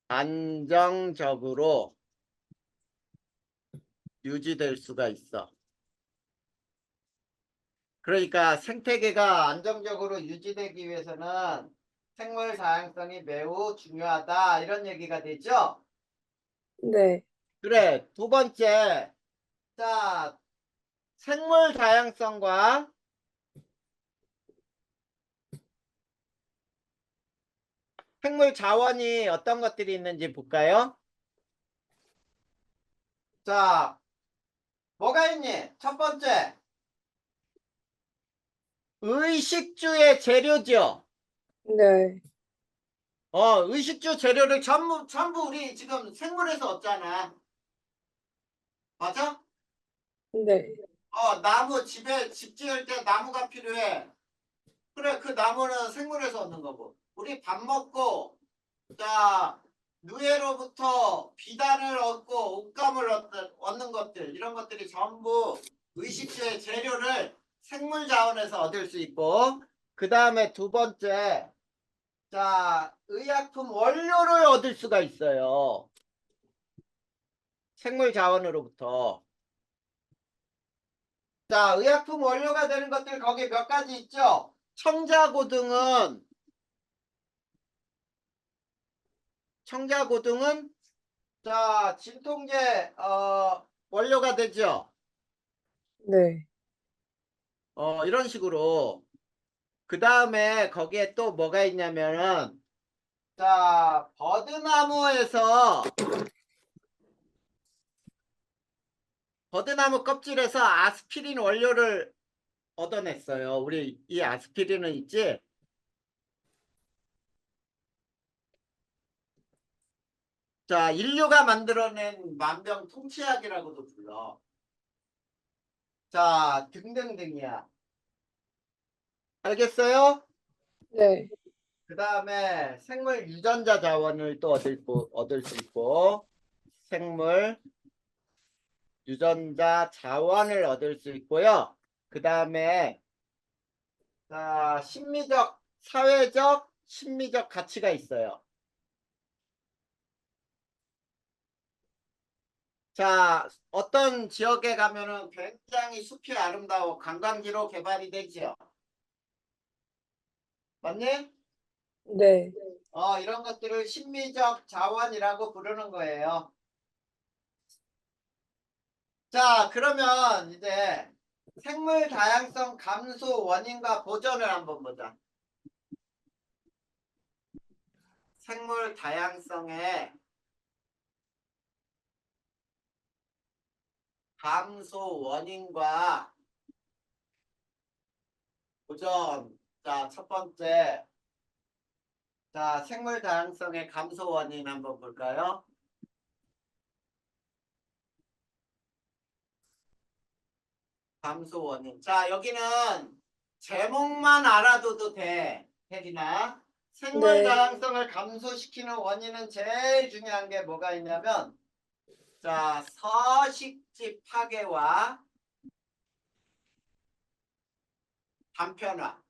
안정적으로 유지될 수가 있어. 그러니까 생태계가 안정적으로 유지되기 위해서는 생물 다양성이 매우 중요하다. 이런 얘기가 되죠? 네. 그래. 두 번째. 자, 생물 다양성과 생물 자원이 어떤 것들이 있는지 볼까요? 자, 뭐가 있니? 첫 번째. 의식주의 재료죠. 네. 의식주 재료를 전부 우리 지금 생물에서 얻잖아. 맞아? 네. 나무 집 지을 때 나무가 필요해. 그래, 그 나무는 생물에서 얻는 거고. 우리 밥 먹고, 자, 누에로부터 비단을 얻고 옷감을 얻는 것들, 이런 것들이 전부 의식주의 재료를 생물 자원에서 얻을 수 있고, 그 다음에 두 번째, 자, 의약품 원료를 얻을 수가 있어요. 생물 자원으로부터. 자, 의약품 원료가 되는 것들 거기 몇 가지 있죠? 청자고등은 자, 진통제 원료가 되죠. 네. 이런 식으로. 그 다음에 거기에 또 뭐가 있냐면은 자, 버드나무 껍질에서 아스피린 원료를 얻어냈어요. 우리 이 아스피린은 있지? 자, 인류가 만들어낸 만병통치약이라고도 불러. 자, 등등등이야. 알겠어요? 네. 그 다음에 생물 유전자 자원을 또 얻을 수 있고, 생물 유전자 자원을 얻을 수 있고요. 그 다음에 자, 사회적, 심미적 가치가 있어요. 자, 어떤 지역에 가면은 굉장히 숲이 아름다워 관광지로 개발이 되지요. 맞니? 네. 이런 것들을 심미적 자원이라고 부르는 거예요. 자, 그러면 이제 생물 다양성 감소 원인과 보전을 한번 보자. 생물 다양성의 감소 원인과 보전. 자, 첫 번째. 자, 생물 다양성의 감소 원인 한번 볼까요? 감소 원인. 자, 여기는 제목만 알아둬도 돼. 혜진아. 생물 네. 다양성을 감소시키는 원인은 제일 중요한 게 뭐가 있냐면, 자, 서식지 파괴와 단편화.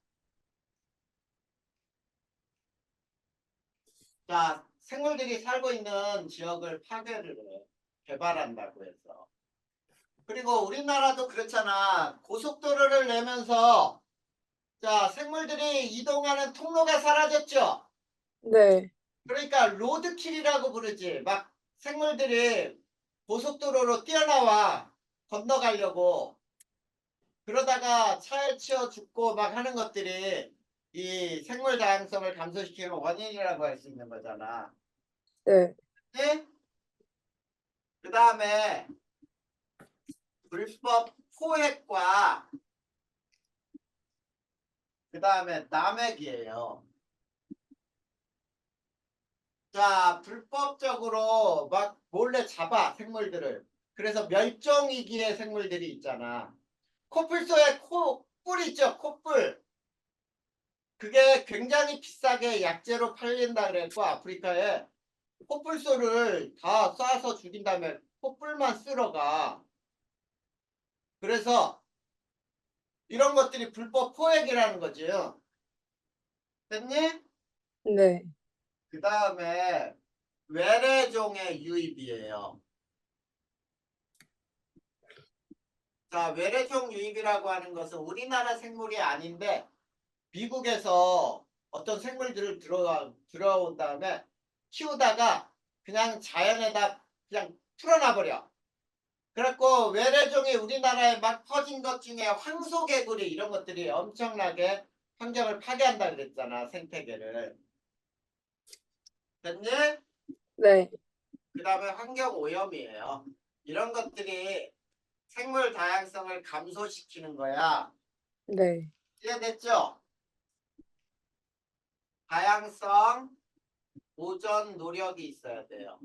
자, 생물들이 살고 있는 지역을 파괴를 해. 개발한다고 해서. 그리고 우리나라도 그렇잖아. 고속도로를 내면서 자, 생물들이 이동하는 통로가 사라졌죠. 네. 그러니까 로드킬이라고 부르지. 막 생물들이 고속도로로 뛰어나와 건너가려고 그러다가 차에 치여 죽고 막 하는 것들이 이 생물 다양성을 감소시키는 원인이라고 할 수 있는 거잖아. 네. 네? 그 다음에 불법 포획과 그 다음에 남획이에요. 자, 불법적으로 막 몰래 잡아 생물들을. 그래서 멸종위기의 생물들이 있잖아. 코뿔소에 뿔 있죠, 코뿔. 그게 굉장히 비싸게 약재로 팔린다 그랬고 아프리카에 코뿔소를 다 쏴서 죽인 다음에 코뿔만 쓸어가. 그래서 이런 것들이 불법 포획이라는 거지요. 됐니? 네. 그 다음에 외래종의 유입이에요. 자, 외래종 유입이라고 하는 것은 우리나라 생물이 아닌데 미국에서 어떤 생물들을 들어온 다음에 키우다가 그냥 자연에다 그냥 풀어놔버려. 그래갖고 외래종이 우리나라에 막 퍼진 것 중에 황소개구리 이런 것들이 엄청나게 환경을 파괴한다 그랬잖아, 생태계를. 됐니? 네. 그 다음에 환경 오염이에요. 이런 것들이 생물 다양성을 감소시키는 거야. 네. 이해됐죠? 다양성 보전 노력이 있어야 돼요.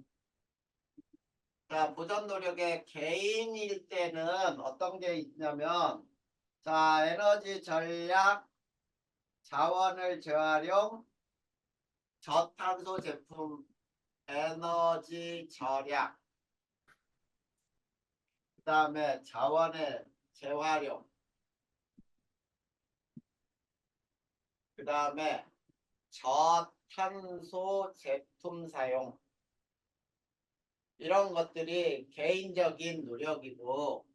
자, 보전 노력에 개인일 때는 어떤 게 있냐면, 자, 에너지 전략, 자원을 재활용, 저탄소 제품, 에너지 절약, 그 다음에 자원의 재활용, 그 다음에 저탄소 제품 사용, 이런 것들이 개인적인 노력이고,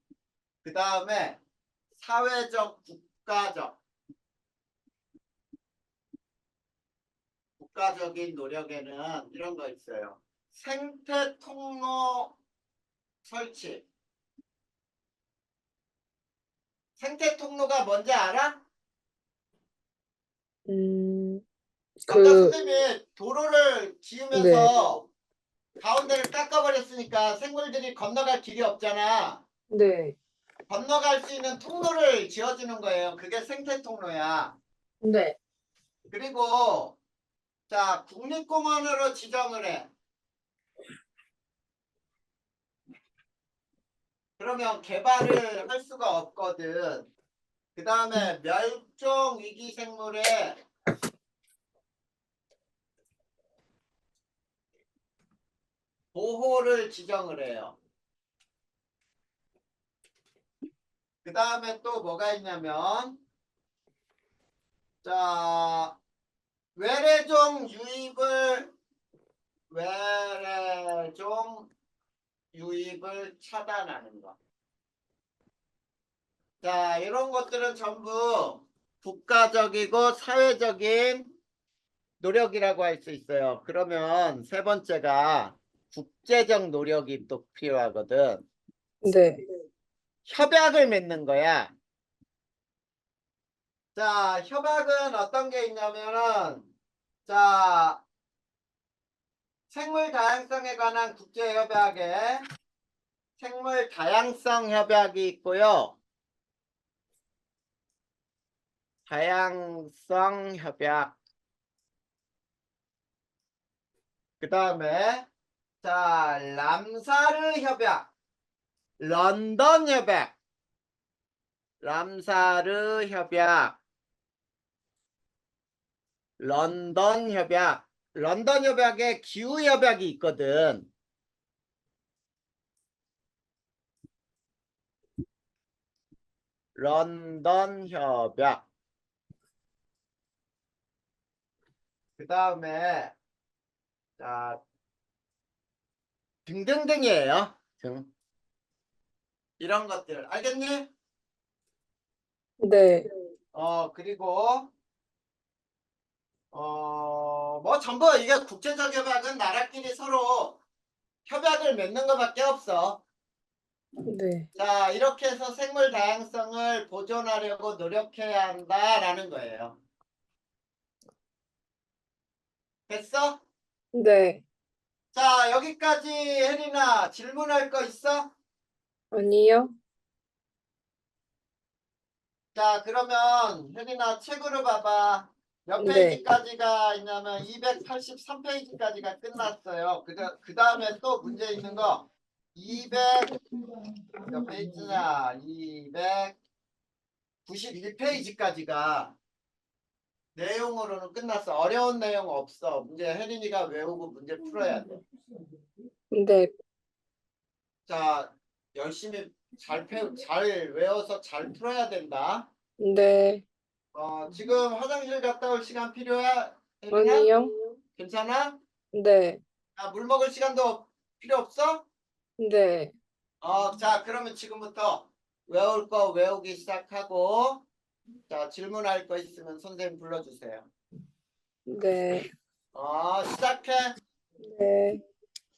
그 다음에 사회적, 국가적인 노력에는 이런 거 있어요. 생태 통로 설치. 생태 통로가 뭔지 알아? 음, 아까 그, 선생님이 도로를 네. 지으면서 가운데를 깎아버렸으니까 생물들이 건너갈 길이 없잖아. 네. 건너갈 수 있는 통로를 지어주는 거예요. 그게 생태 통로야. 네. 그리고 자, 국립공원으로 지정을 해. 그러면 개발을 할 수가 없거든. 그 다음에 멸종 위기 생물의 보호를 지정을 해요. 그 다음에 또 뭐가 있냐면, 자, 외래종 유입을 차단하는 것. 자, 이런 것들은 전부 국가적이고 사회적인 노력이라고 할 수 있어요. 그러면 세 번째가 국제적 노력이 또 필요하거든. 네. 협약을 맺는 거야. 자, 협약은 어떤 게 있냐면은, 자, 생물 다양성에 관한 국제협약에 생물 다양성 협약이 있고요. 다양성 협약. 그 다음에 자, 람사르 협약, 런던 협약, 람사르 협약, 런던 협약. 런던 협약에 기후 협약이 있거든. 런던 협약. 그 다음에 자, 등등등이에요. 등. 이런 것들 알겠니? 네. 그리고 뭐 전부 이게 국제적 협약은 나라끼리 서로 협약을 맺는 것밖에 없어. 네. 자, 이렇게 해서 생물 다양성을 보존하려고 노력해야 한다라는 거예요. 됐어? 네. 자, 여기까지 혜린아 질문할 거 있어? 아니요. 자, 그러면 혜린아 책으로 봐봐. 몇 네. 페이지까지가 있냐면 283페이지까지가 끝났어요. 그 다음에 또 문제 있는 거 200, 몇 페이지냐? 291페이지까지가 내용으로는 끝났어. 어려운 내용 없어. 문제 혜린이가 외우고 문제 풀어야 돼. 네. 자, 열심히 잘 외워서 잘 풀어야 된다. 네. 지금 화장실 갔다 올 시간 필요해? 혜린아? 아니요. 괜찮아? 네. 물 먹을 시간도 필요 없어? 네. 자, 그러면 지금부터 외울 거 외우기 시작하고 자 질문할 거 있으면 선생님 불러주세요. 네. 시작해. 네.